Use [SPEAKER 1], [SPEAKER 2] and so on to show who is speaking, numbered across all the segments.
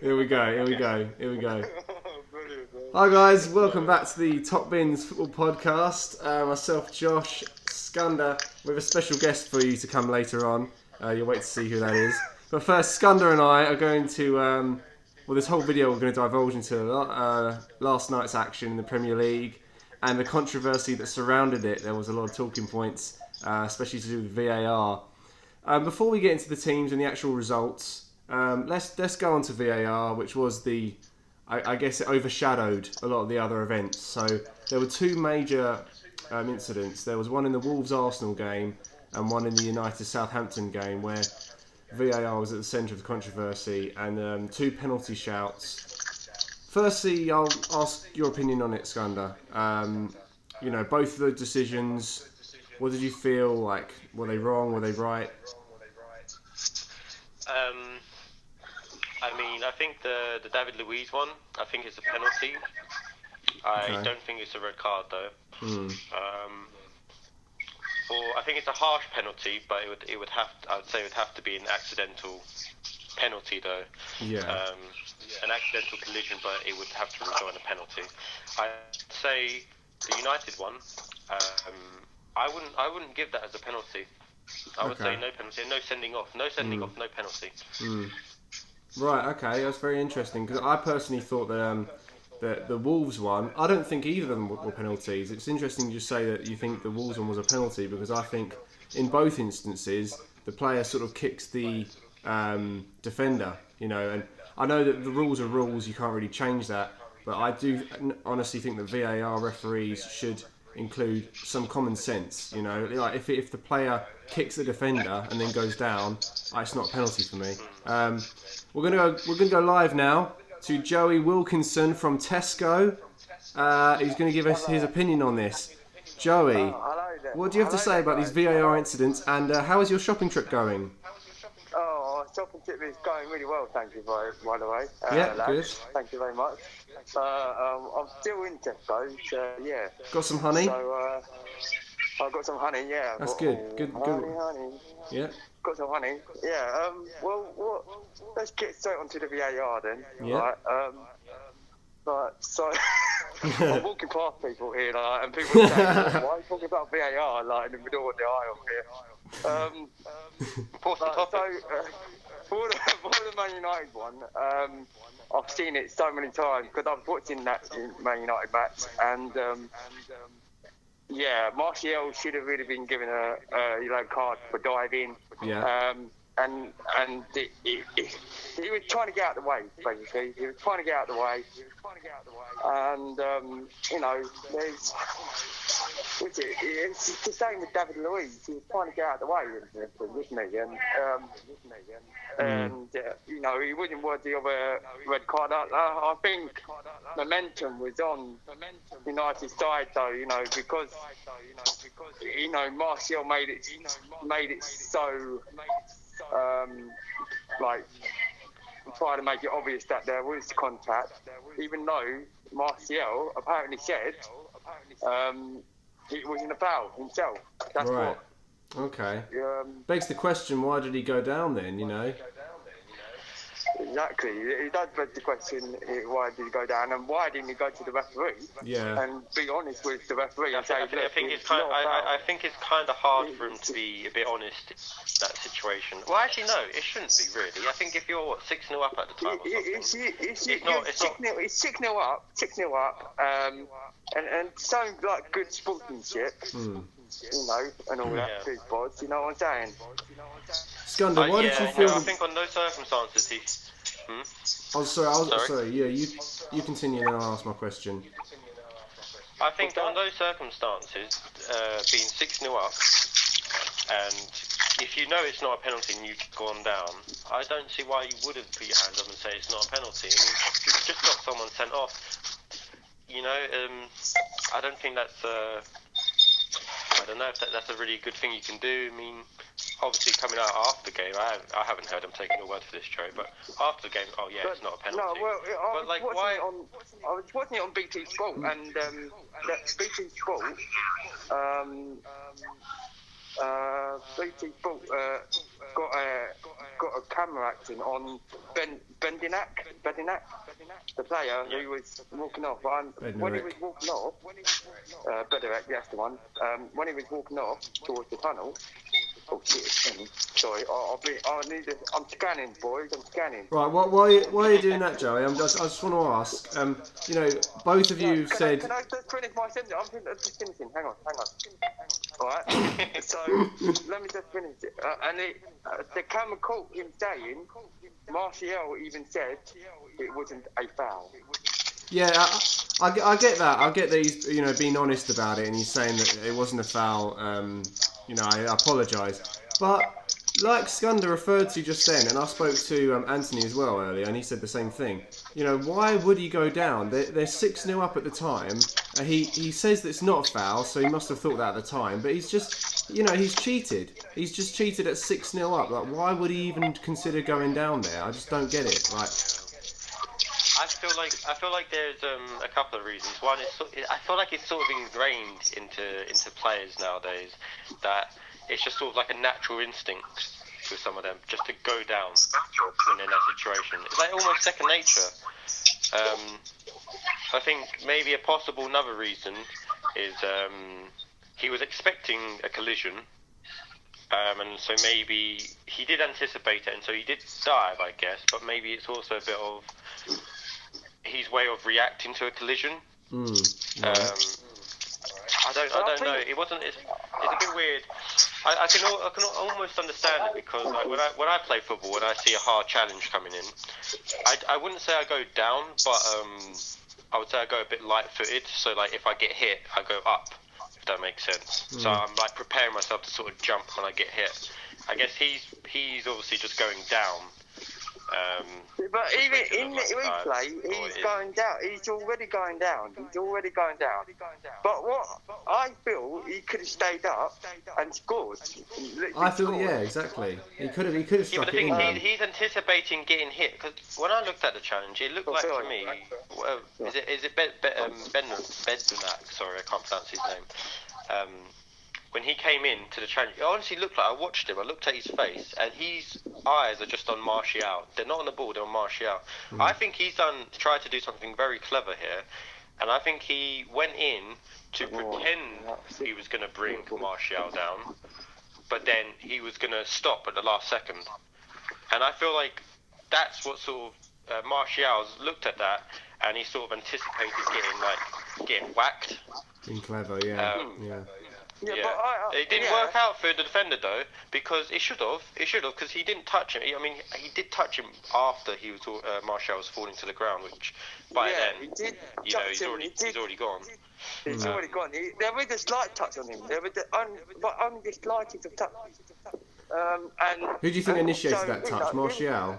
[SPEAKER 1] Here we go. Hi guys, welcome back to the Top Bins Football Podcast. Myself, Josh, Skunda, with a special guest for you to come later on. You'll wait to see who that is. But first, Skunda and I are going to, this whole video we're going to divulge into last night's action in the Premier League and the controversy that surrounded it. There was a lot of talking points, especially to do with VAR. Before we get into the teams and the actual results, let's go on to VAR, which was I guess it overshadowed a lot of the other events. So there were two major incidents. There was one in the Wolves-Arsenal game and one in the United-Southampton game where VAR was at the centre of the controversy and two penalty shouts. Firstly, I'll ask your opinion on it, Skunda. Both of the decisions, what did you feel like? Were they wrong? Were they right?
[SPEAKER 2] I think the David Luiz one, I think it's a penalty. I don't think it's a red card though. I think it's a harsh penalty, but it would have to be an accidental penalty though.
[SPEAKER 1] Yeah.
[SPEAKER 2] An accidental collision, but it would have to result in a penalty. I'd say the United one, I wouldn't give that as a penalty. I would say no penalty, no sending off, no penalty.
[SPEAKER 1] Right, okay, that's very interesting, because I personally thought that the Wolves one, I don't think either of them were penalties. It's interesting you say that you think the Wolves one was a penalty, because I think in both instances the player sort of kicks the defender, and I know that the rules are rules, you can't really change that, but I do honestly think that VAR referees should include some common sense, like if the player kicks the defender and then goes down, it's not a penalty for me. We're gonna go live now to Joey Wilkinson from Tesco. He's going to give us his opinion on this. Joey, what do you have to say about these VAR incidents, and how is your shopping trip going?
[SPEAKER 3] Oh, our shopping trip is going really well, thank you, by the way.
[SPEAKER 1] Yeah,
[SPEAKER 3] lads.
[SPEAKER 1] good.
[SPEAKER 3] Thank you very much. I'm still in Tesco, yeah.
[SPEAKER 1] Got some honey?
[SPEAKER 3] So, I've got some honey, yeah.
[SPEAKER 1] That's good. Good.
[SPEAKER 3] Honey.
[SPEAKER 1] Yeah.
[SPEAKER 3] Got some honey, yeah. Let's get straight onto the VAR then.
[SPEAKER 1] Yeah.
[SPEAKER 3] So I'm walking past people here, and people are saying, "Why are you talking about VAR in the middle of the aisle here?" For the Man United one, I've seen it so many times because I was watching that Man United match, and Martial should have really been given a yellow card for diving.
[SPEAKER 1] Yeah.
[SPEAKER 3] And he was trying to get out of the way, basically. He was trying to get out of the way. And, it's the same with David Luiz. He was trying to get out of the way, wasn't he? And he wasn't worthy of a red card. I think momentum was on United's side, though, because Martial made it so... try to make it obvious that there was contact, even though Martial apparently said it wasn't a foul himself. That's
[SPEAKER 1] right.
[SPEAKER 3] What.
[SPEAKER 1] Okay. Begs the question: why did he go down then?
[SPEAKER 3] Exactly. It does beg the question: why did he go down, and why didn't he go to the referee?
[SPEAKER 1] Yeah.
[SPEAKER 3] And be honest with the referee and say,
[SPEAKER 2] I think it's kind of hard for him to be a bit honest in that situation. Well, actually, no, it shouldn't be really. I think if you're 6-0 up at the time,
[SPEAKER 3] it's 6-0 up, and sounds like good sportsmanship. And all that food bods, you know what I'm saying?
[SPEAKER 1] Skunda, why did you feel...
[SPEAKER 2] I think on those circumstances he...
[SPEAKER 1] Oh, sorry. Yeah, you continue and then I'll ask my question.
[SPEAKER 2] I think on those circumstances, being 6-0 up, and if you know it's not a penalty and you've gone down, I don't see why you wouldn't put your hands up and say it's not a penalty. I mean, you've just got someone sent off. I don't think that's... I don't know if that's a really good thing you can do. I mean, obviously coming out after the game, I haven't heard him taking a word for this, Joe. But after the game, it's not a penalty.
[SPEAKER 3] No, well, I was watching it on BT Sport, and that BT Sport BT Sport got a camera acting on Bendinak, the player who was walking off. When he was walking off, Bendinak, that's the one. When he was walking off towards the tunnel. Oh shit! Sorry, I'm scanning, boys. I'm scanning.
[SPEAKER 1] Right, why are you doing that, Joey? I just want to ask. You know, both of you said.
[SPEAKER 3] Can I just finish my sentence? I'm just finishing. Hang on. Alright. So let me just finish it. The camera caught him saying, Martial even said it wasn't a foul.
[SPEAKER 1] Yeah, I get that. I get that he's being honest about it, and he's saying that it wasn't a foul. I apologise. But like Skunda referred to just then, and I spoke to Anthony as well earlier, and he said the same thing. Why would he go down? They're 6-0 up at the time. He says that it's not a foul, so he must have thought that at the time. But he's just, he's cheated. He's just cheated at 6-0 up. Like, why would he even consider going down there? I just don't get it. Like,
[SPEAKER 2] I feel like there's a couple of reasons. One is I feel like it's sort of ingrained into players nowadays that it's just sort of like a natural instinct with some of them just to go down when they're in that situation. It's like almost second nature. I think maybe a possible another reason is he was expecting a collision. And so maybe he did anticipate it, and so he did dive, I guess. But maybe it's also a bit of his way of reacting to a collision. I don't know. It wasn't. It's a bit weird. I can almost understand it because like, when I play football, when I see a hard challenge coming in, I wouldn't say I go down, but I would say I go a bit light-footed. So like if I get hit, I go up. If that makes sense. So I'm like preparing myself to sort of jump when I get hit. I guess he's obviously just going down.
[SPEAKER 3] But even in the replay, he's going down. He's already going down. But what I feel he could have stayed up and scored.
[SPEAKER 1] I feel exactly. He could have struck
[SPEAKER 2] but the thing he's anticipating getting hit because when I looked at the challenge, it looked like to me. Is it Bednarak? Sorry, I can't pronounce his name. When he came in to the challenge, it honestly looked like I watched him. I looked at his face, and his eyes are just on Martial. They're not on the ball; they're on Martial. I think he's tried to do something very clever here, and I think he went in to pretend he was going to bring Martial down, but then he was going to stop at the last second. And I feel like that's what sort of Martial's looked at that, and he sort of anticipated getting whacked.
[SPEAKER 1] Being clever, yeah.
[SPEAKER 3] Yeah, but
[SPEAKER 2] it didn't work out for the defender though, because it should have, because he didn't touch him. I mean, he did touch him after he was Martial was falling to the ground, which by then, he's already gone.
[SPEAKER 3] He's already gone. There was a slight touch on him. There was only the slightest of touch. And
[SPEAKER 1] who do you think initiated that touch, Martial?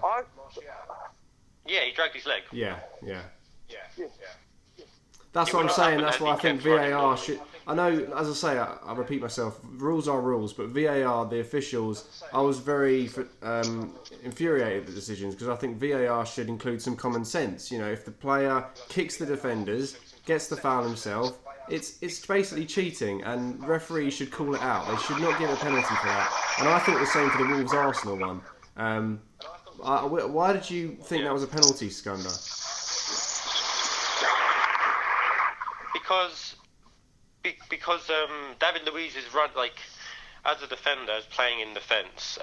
[SPEAKER 2] Yeah, he dragged his leg.
[SPEAKER 1] Yeah. That's what I'm saying. That's why I think VAR should. I know, as I say, I repeat myself. Rules are rules, but VAR, the officials, I was very infuriated at the decisions because I think VAR should include some common sense. If the player kicks the defenders, gets the foul himself, it's basically cheating, and referees should call it out. They should not give a penalty for that. And I thought the same for the Wolves Arsenal one. Why did you think that was a penalty, Skunda?
[SPEAKER 2] Because David Luiz is as a defender, as playing in defence.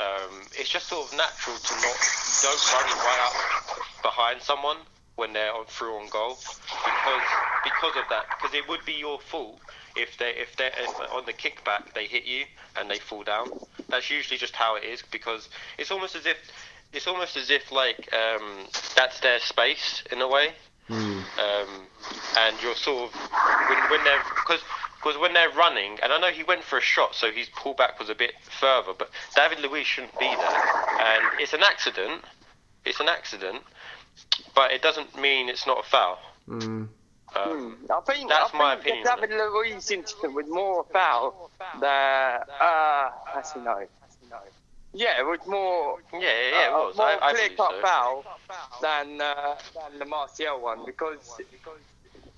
[SPEAKER 2] It's just sort of natural to don't run right up behind someone when they're through on goal because of that. Because it would be your fault if they're on the kickback they hit you and they fall down. That's usually just how it is because it's almost as if that's their space in a way. And you're sort of when they're because when they're running, and I know he went for a shot, so his pullback was a bit further, but David Luiz shouldn't be there, and it's an accident, but it doesn't mean it's not a foul.
[SPEAKER 3] I think
[SPEAKER 2] my opinion.
[SPEAKER 3] The David Luiz incident was more a foul than actually no. Yeah, it was more.
[SPEAKER 2] Yeah, it was.
[SPEAKER 3] More
[SPEAKER 2] I
[SPEAKER 3] clear-cut
[SPEAKER 2] so.
[SPEAKER 3] foul than the Martial one because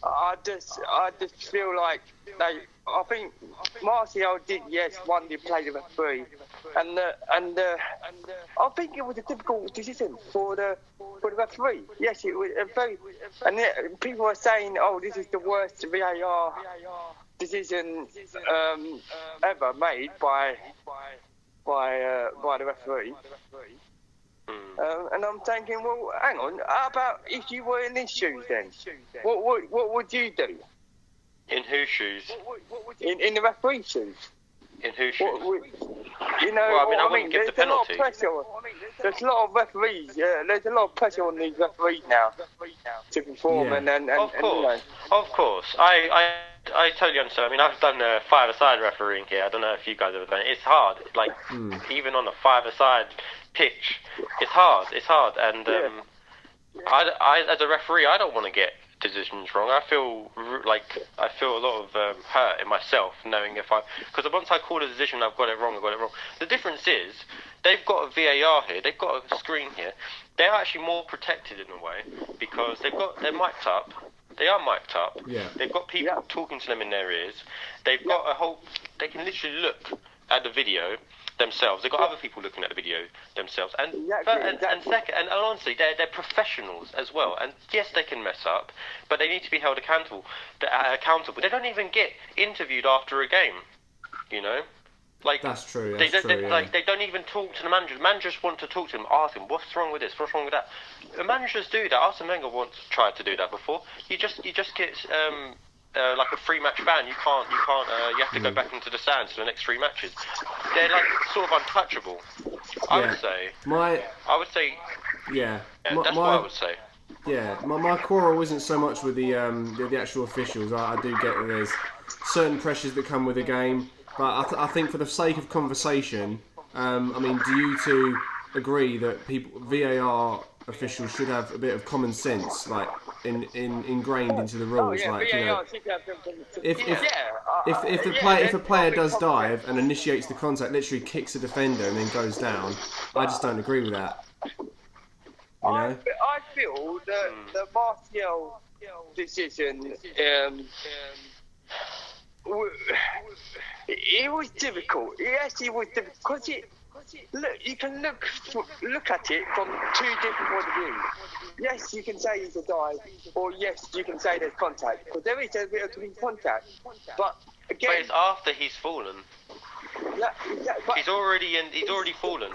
[SPEAKER 3] I just feel like I think Martial did one did play the referee, and I think it was a difficult decision for the referee. Yes, it was a very, and people are saying, oh, this is the worst VAR decision ever made by the referee. And I'm thinking, well, hang on. How about if you were in his shoes then? What would you do?
[SPEAKER 2] In whose shoes?
[SPEAKER 3] In the referee's shoes.
[SPEAKER 2] In whose shoes?
[SPEAKER 3] I
[SPEAKER 2] wouldn't give the penalty.
[SPEAKER 3] There's a lot of referees. There's a lot of pressure on these referees now to perform.
[SPEAKER 2] Yeah.
[SPEAKER 3] And
[SPEAKER 2] of course,
[SPEAKER 3] of
[SPEAKER 2] course. I totally understand. I mean, I've done five-a-side refereeing here. I don't know if you guys have ever done it. It's hard. Like, even on a five-a-side pitch, it's hard. And I, as a referee, I don't want to get decisions wrong. I feel a lot of hurt in myself knowing because once I call a decision, I've got it wrong. The difference is they've got a VAR here. They've got a screen here. They're actually more protected in a way because they're mic'd up. They are mic'd up.
[SPEAKER 1] Yeah.
[SPEAKER 2] They've got people talking to them in their ears. They've got they can literally look at the video themselves. They've got other people looking at the video themselves. And honestly, they're professionals as well. And yes, they can mess up, but they need to be held accountable. They don't even get interviewed after a game. Like,
[SPEAKER 1] that's true.
[SPEAKER 2] They don't even talk to the managers. Managers want to talk to them, ask them, what's wrong with this? What's wrong with that? The managers do that. Arsene Wenger once tried to do that before. You just get like a 3-match ban. You can't. You have to go back into the stands for the next 3 matches. They're like sort of untouchable. I would say.
[SPEAKER 1] Yeah.
[SPEAKER 2] That's what I would say.
[SPEAKER 1] Yeah, my quarrel isn't so much with the actual officials. I do get that there's certain pressures that come with the game. But I think for the sake of conversation, do you two agree that VAR officials should have a bit of common sense, like ingrained into the rules? If a player does dive and initiates the contact, literally kicks a defender and then goes down, I just don't agree with that.
[SPEAKER 3] I feel that the Martial decision. It was difficult. Yes, it was difficult because you can look at it from 2 different points of view. Yes, you can say it's a dive, or yes, you can say there's contact, because there is a bit of contact. But again,
[SPEAKER 2] it's after he's fallen. But he's already fallen.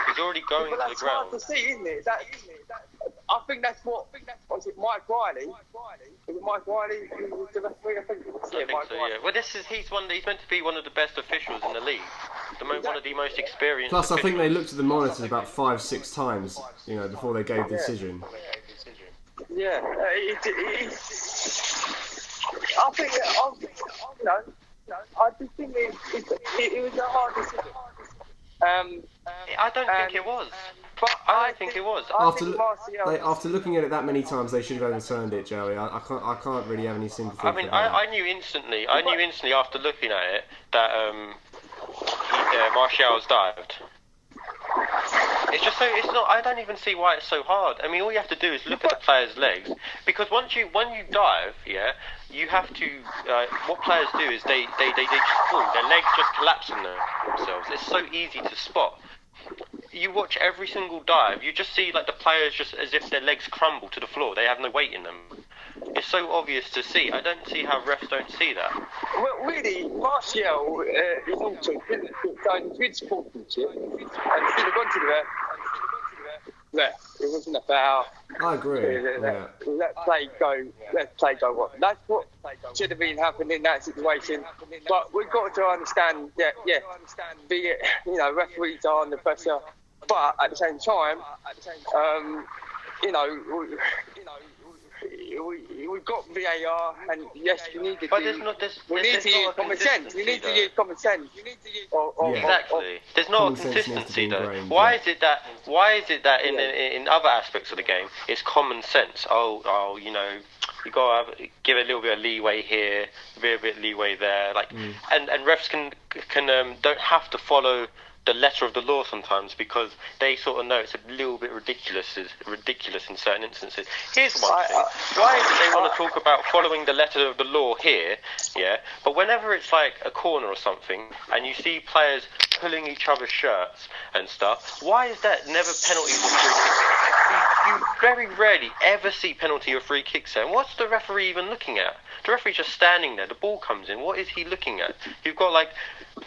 [SPEAKER 2] He's already going to the ground.
[SPEAKER 3] That's hard to see, isn't it? I think that's what was it, Mike Riley? Was it Mike Riley who was the referee? I think it was.
[SPEAKER 2] I think so, yeah. Well, he's meant to be one of the best officials in the league. One of the most experienced.
[SPEAKER 1] Plus, I think they looked at the monitors about 5-6 times, before they gave the decision.
[SPEAKER 3] Yeah, I think, I just think it was a hard decision.
[SPEAKER 2] I don't think it was. But I don't think it was.
[SPEAKER 1] After looking at it that many times, they should have overturned it, Joey. I can't really have any sympathy.
[SPEAKER 2] I mean, I knew instantly after looking at it that Martial's dived. It's just so. It's not. I don't even see why it's so hard. I mean, all you have to do is look at the player's legs, because when you dive, you have to. What players do is they just fall. Their legs just collapse on themselves. It's so easy to spot. You watch every single dive, you just see like the players just as if their legs crumble to the floor. They have no weight in them. It's so obvious to see. I don't see how refs don't see that.
[SPEAKER 3] Well, really, Martial is also good sportsmanship, and should have gone to the ref. It wasn't a foul.
[SPEAKER 1] I agree.
[SPEAKER 3] Let play go. Let play go. What? That's what should have been happening in that situation. But we've got to understand. Referees are under pressure, but at the same time, we've got VAR, and yes, we need to use common sense. We need to use common sense.
[SPEAKER 2] Exactly. There's not a consistency though. Why is it that in other aspects of the game it's common sense? You got to give a little bit of leeway here, a bit of leeway there, and refs can don't have to follow the letter of the law sometimes, because they sort of know it's a little bit ridiculous in certain instances. Here's one thing: why do they want to talk about following the letter of the law here? Yeah, but whenever it's like a corner or something, and you see players pulling each other's shirts and stuff, why is that never penalty for free kicks? You very rarely ever see penalty or free kicks there. And what's the referee even looking at? The referee's just standing there. The ball comes in. What is he looking at? You've got like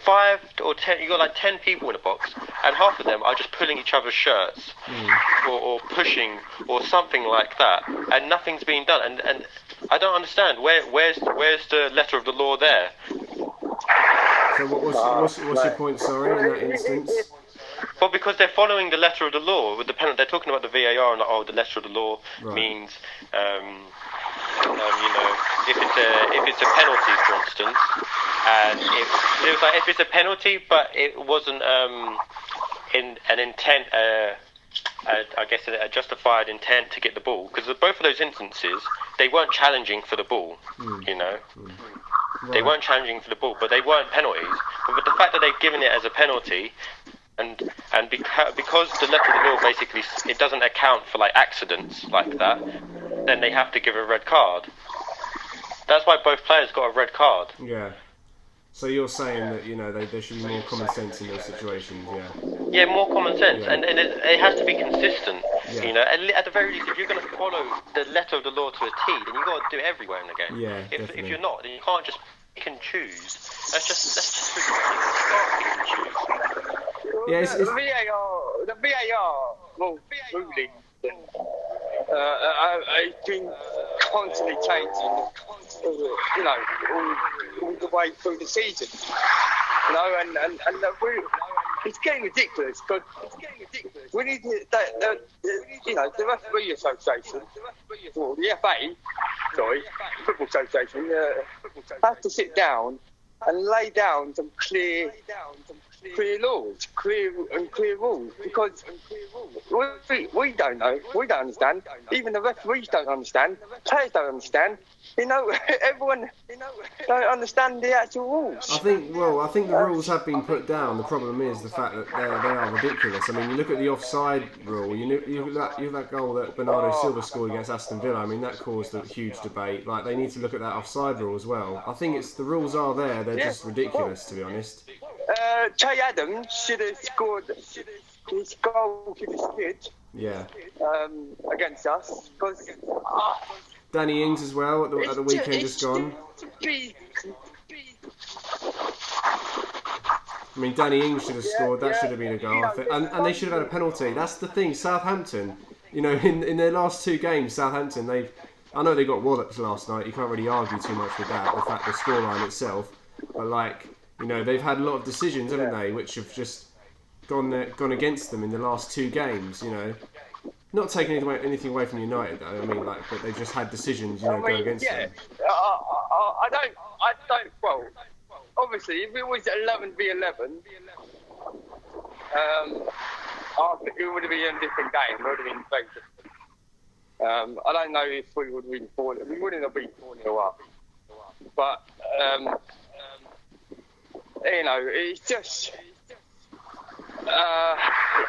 [SPEAKER 2] 5 or 10. You've got like 10 people in a box, and half of them are just pulling each other's shirts or pushing or something like that, and nothing's being done. And I don't understand. Where's the letter of the law there?
[SPEAKER 1] So what's your point? Sorry, in that instance.
[SPEAKER 2] Well, because they're following the letter of the law with the penalty. They're talking about the VAR and like, the letter of the law means, if it's a penalty, for instance, and it was like if it's a penalty, but it wasn't in an intent, I guess a justified intent to get the ball, because both of those instances they weren't challenging for the ball, They weren't challenging for the ball, but they weren't penalties. But the fact that they've given it as a penalty. And because the letter of the law basically it doesn't account for like accidents like that, then they have to give a red card. That's why both players got a red card.
[SPEAKER 1] Yeah. So you're saying that there should be more common sense in those situations, yeah?
[SPEAKER 2] Yeah, more common sense, and it has to be consistent.
[SPEAKER 1] Yeah.
[SPEAKER 2] At the very least, if you're going to follow the letter of the law to a T, then you've got to do it everywhere in the game.
[SPEAKER 1] Yeah,
[SPEAKER 2] if you're not, then you can't just pick and choose. That's just ridiculous. You can't pick and choose.
[SPEAKER 1] Yeah,
[SPEAKER 3] the VAR ruling has been constantly changing, all the way through the season. And it's getting ridiculous. Because we need the referee association, or the FA, Football Association, have to sit down and lay down some clear laws, clear rules, because we don't know, we don't understand, even the referees don't understand, players don't understand, everyone don't understand the actual rules.
[SPEAKER 1] I think the rules have been put down. The problem is the fact that they are ridiculous. I mean, you look at the offside rule, you look at that goal that Bernardo Silva scored against Aston Villa. I mean, that caused a huge debate. Like, they need to look at that offside rule as well. I think the rules are there, they're just ridiculous, to be honest.
[SPEAKER 3] Che Adams should have scored his goal to the skid against us. Because
[SPEAKER 1] Danny Ings as well at the weekend just gone. I mean, Danny Ings should have scored. That should have been a goal. And they should have had a penalty. That's the thing. Southampton, in their last 2 games, Southampton, I know they got walloped last night. You can't really argue too much with that. The fact the scoreline itself, but they've had a lot of decisions, haven't they, which have just gone against them in the last 2 games. Not taking anything away from United, though. I mean, but they've just had decisions, go against them.
[SPEAKER 3] I don't. Well, obviously, if it was 11v11, I think it would have been a different game. It would have been very different. I don't know if we would have been 4-0. We wouldn't have been 4-0 up. But it's just.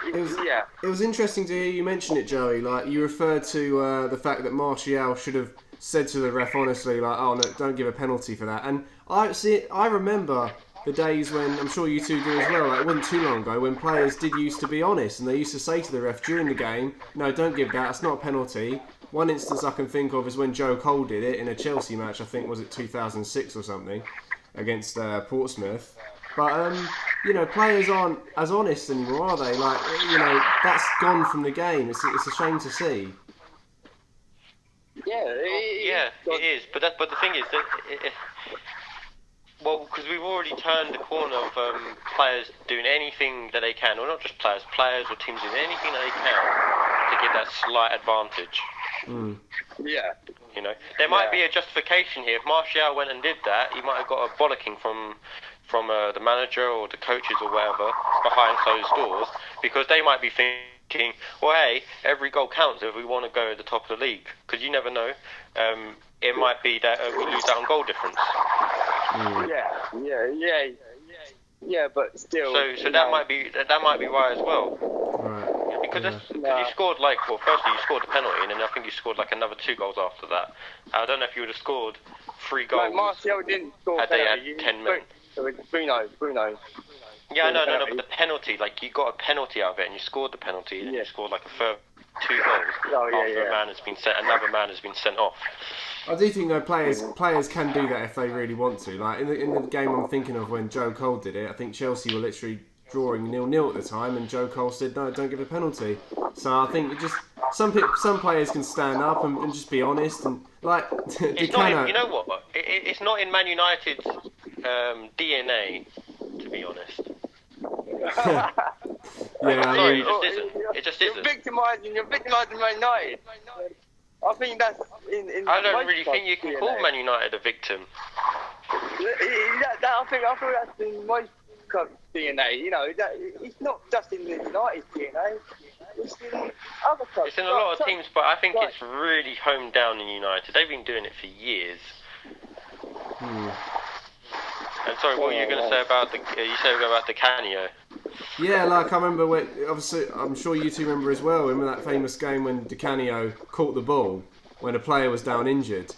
[SPEAKER 1] It was interesting to hear you mention it, Joey. Like, you referred to the fact that Martial should have said to the ref honestly, like, "Oh no, don't give a penalty for that." And I remember the days when, I'm sure you two do as well, like, it wasn't too long ago, when players did used to be honest and they used to say to the ref during the game, "No, don't give that. It's not a penalty." One instance I can think of is when Joe Cole did it in a Chelsea match. I think was it 2006 or something against Portsmouth. But players aren't as honest anymore, are they? Like, that's gone from the game. It's a shame to see.
[SPEAKER 3] Yeah,
[SPEAKER 2] it is. But the thing is that, because we've already turned the corner of players doing anything that they can, or not just players or teams doing anything that they can to get that slight advantage.
[SPEAKER 1] Mm.
[SPEAKER 3] Yeah.
[SPEAKER 2] There might be a justification here. If Martial went and did that, he might have got a bollocking from the manager or the coaches or whatever behind closed doors, because they might be thinking, well, hey, every goal counts if we want to go at the top of the league, because you never know. It might be that we lose out on goal difference.
[SPEAKER 1] Mm.
[SPEAKER 3] Yeah, but still.
[SPEAKER 2] So that might be why as well.
[SPEAKER 1] Right.
[SPEAKER 2] Because you scored firstly you scored the penalty, and then I think you scored like another 2 goals after that. I don't know if you would have scored 3 goals.
[SPEAKER 3] No, Martial didn't score.
[SPEAKER 2] Had they had 10 men.
[SPEAKER 3] It was Bruno.
[SPEAKER 2] Yeah, no, but the penalty, like you got a penalty out of it, and you scored the penalty, and you scored like a further 2 goals after another man has been sent off.
[SPEAKER 1] I do think though players can do that if they really want to. Like in the game I'm thinking of when Joe Cole did it, I think Chelsea were literally drawing 0-0 at the time, and Joe Cole said no, don't give a penalty. So I think it just some players can stand up and just be honest and like.
[SPEAKER 2] It's not in, you know what? It's not in Man United's DNA, to be honest.
[SPEAKER 1] Yeah,
[SPEAKER 2] sorry, it just isn't.
[SPEAKER 3] You're victimising Man United. I think that's in
[SPEAKER 2] I don't really think you can call Man United a victim.
[SPEAKER 3] I think that's in most clubs' DNA. You know, it's not just in the United DNA. It's in other clubs.
[SPEAKER 2] It's in a lot of teams, but I think it's really honed down in United. They've been doing it for years. And sorry, what were you going to say about the Canio?
[SPEAKER 1] Yeah, like I remember when, obviously, I'm sure you two remember as well. Remember that famous game when Di Canio caught the ball when a player was down injured.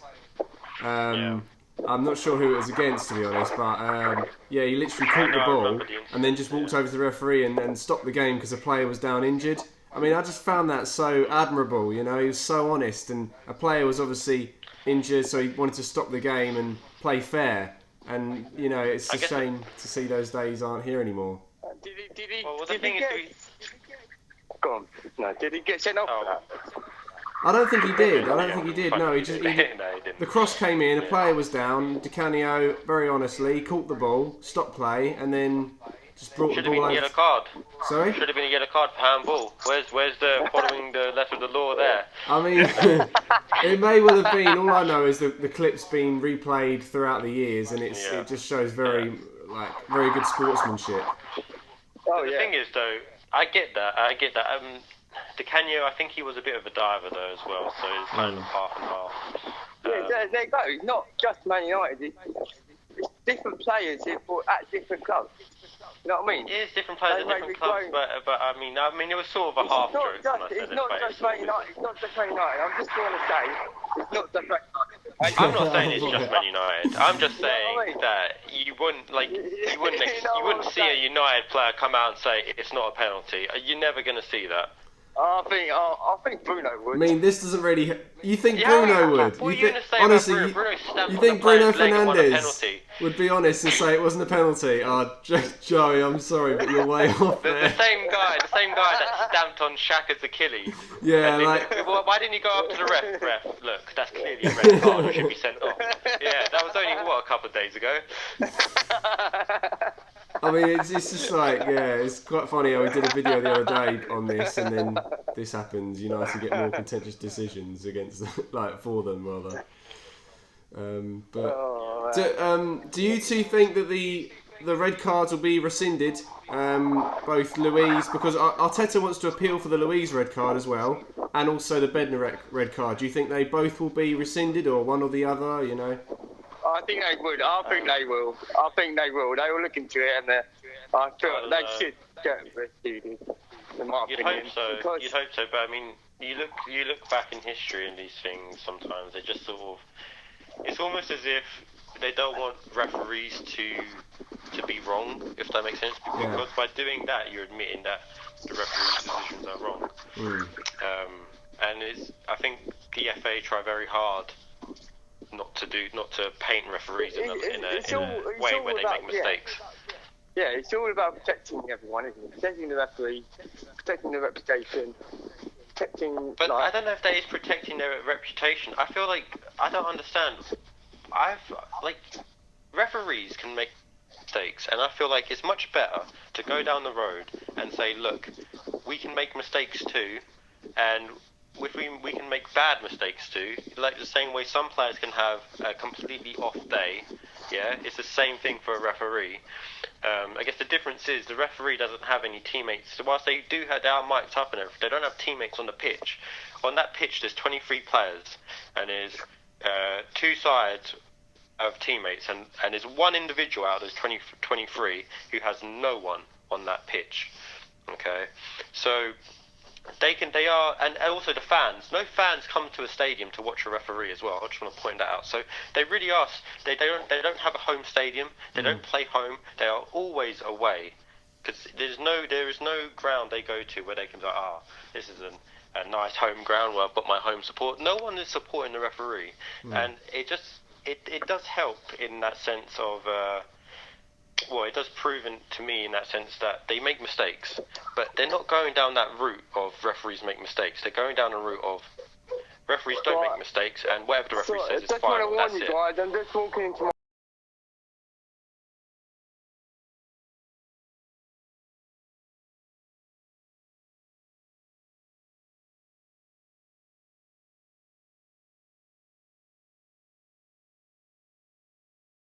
[SPEAKER 1] I'm not sure who it was against, to be honest, but he literally caught the ball and then just walked over to the referee and stopped the game because a player was down injured. I mean, I just found that so admirable. You know, he was so honest, and a player was obviously injured, so he wanted to stop the game and play fair. And you know, it's a shame to see those days aren't here anymore.
[SPEAKER 3] Did he get sent off for that?
[SPEAKER 1] I don't think he did. No, he
[SPEAKER 2] didn't.
[SPEAKER 1] The cross came in, a player was down. Di Canio, very honestly, caught the ball, stopped play, and then just brought the ball over.
[SPEAKER 2] Should have been a yellow card.
[SPEAKER 1] Sorry?
[SPEAKER 2] Should have been a yellow card for handball. Where's the following the letter of the law there?
[SPEAKER 1] I mean, it may well have been. All I know is that the clip's been replayed throughout the years, and it just shows very good sportsmanship.
[SPEAKER 2] The thing is, though, I get that. Di Canio, I think he was a bit of a diver though as well, so it's kind of half and half.
[SPEAKER 3] There you go. It's not just Man United. It's different players at different clubs. You know what I mean?
[SPEAKER 2] It is different players at different clubs, but I mean, it was sort of a half joke.
[SPEAKER 3] It's not just Man United. It's not just Man United. I'm just going to say it's not just Man United.
[SPEAKER 2] I'm not saying it's just Man United. I'm just saying that you wouldn't see a United player come out and say it's not a penalty. You're never going to see that.
[SPEAKER 3] I think Bruno would.
[SPEAKER 1] I mean, this doesn't really. You think Bruno would?
[SPEAKER 2] What are you going to say
[SPEAKER 1] honestly,
[SPEAKER 2] about Bruno?
[SPEAKER 1] You think Bruno Fernandes would be honest and say it wasn't a penalty? Oh, Joey, I'm sorry, but you're way off there.
[SPEAKER 2] The same guy that stamped on Xhaka's Achilles.
[SPEAKER 1] Yeah,
[SPEAKER 2] why didn't he go up to the ref? Look, that's clearly a red card. It should be sent off. Yeah, that was only a couple of days ago.
[SPEAKER 1] I mean, it's just like, it's quite funny how we did a video the other day on this, and then this happens. United get more contentious decisions for them rather. Do you two think that the red cards will be rescinded? Both Luiz, because Arteta wants to appeal for the Luiz red card as well, and also the Bednar red card. Do you think they both will be rescinded, or one or the other? You know.
[SPEAKER 3] I think they would. I think they will. They will look into it, and I feel they should get rescued. In my opinion.
[SPEAKER 2] You'd hope so, but I mean, you look back in history and these things. Sometimes they just sort of. It's almost as if they don't want referees to be wrong, if that makes sense. Because by doing that, you're admitting that the referees' decisions are wrong. And I think the FA try very hard not to paint referees in a way where they make mistakes.
[SPEAKER 3] Yeah, it's all about protecting everyone, isn't it? Protecting the referee, protecting the reputation, protecting.
[SPEAKER 2] But I don't know if that is protecting their reputation. I feel like I don't understand. Referees can make mistakes, and I feel like it's much better to go down the road and say, look, we can make mistakes too, and we can make bad mistakes too, like the same way some players can have a completely off day. Yeah, it's the same thing for a referee. I guess the difference is the referee doesn't have any teammates. So whilst they are mic'd up and everything, they don't have teammates on the pitch. On that pitch, there's 23 players, and there's two sides have teammates, and there's one individual out of those 23 who has no one on that pitch. Okay, so they are, and also the fans. No fans come to a stadium to watch a referee as well. I just want to point that out. So they really are. They don't have a home stadium. They don't play home. They are always away, because there is no ground they go to where they can be like, this is a nice home ground where I've got my home support. No one is supporting the referee, and it does help in that sense of. It does prove to me in that sense that they make mistakes, but they're not going down that route of referees make mistakes. They're going down a route of referees don't make mistakes, and whatever the referee says is fine.
[SPEAKER 3] That's what I want, you guys. I'm just walking into